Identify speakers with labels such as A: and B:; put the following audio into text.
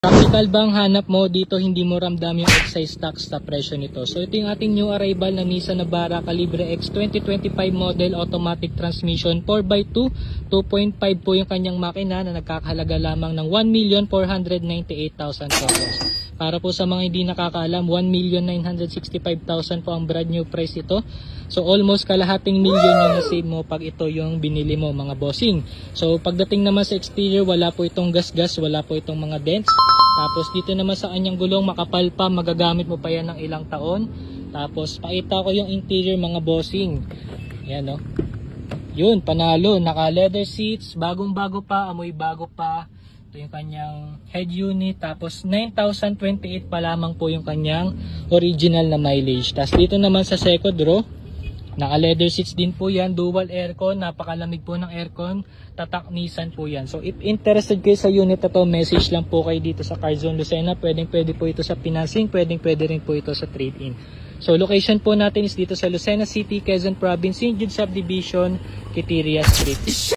A: Practical bang hanap mo dito, hindi mo ramdam yung excise tax sa presyo nito? So ito yung ating new arrival na Nissan Navara Calibre X 2025 model automatic transmission 4x2, 2.5 po yung kanyang makina na nagkakahalaga lamang ng 1,498,000 pesos. Para po sa mga hindi nakakaalam, 1,965,000 po ang brand new price ito. So almost kalahating milyon yung na-save mo pag ito yung binili mo mga bossing. So pagdating naman sa exterior, wala po itong gas-gas, wala po itong mga dents. Tapos dito naman sa kanyang gulong, makapal pa, magagamit mo pa yan ng ilang taon. Tapos pakita ko yung interior mga bossing. Yan o. Yun, panalo. Naka leather seats, bagong-bago pa, amoy bago pa. Ito yung kanyang head unit. Tapos 9,028 pa lamang po yung kanyang original na mileage. Tapos dito naman sa second row, naka leather seats din po yan, dual aircon, napakalamig po ng aircon, tatak Nissan po yan. So if interested kayo sa unit na to, message lang po kayo dito sa Carzon Lucena. Pwedeng po ito sa financing, pwede rin po ito sa trade-in. So location po natin is dito sa Lucena City, Quezon Province, St. Jude Subdivision, Quiteria Street.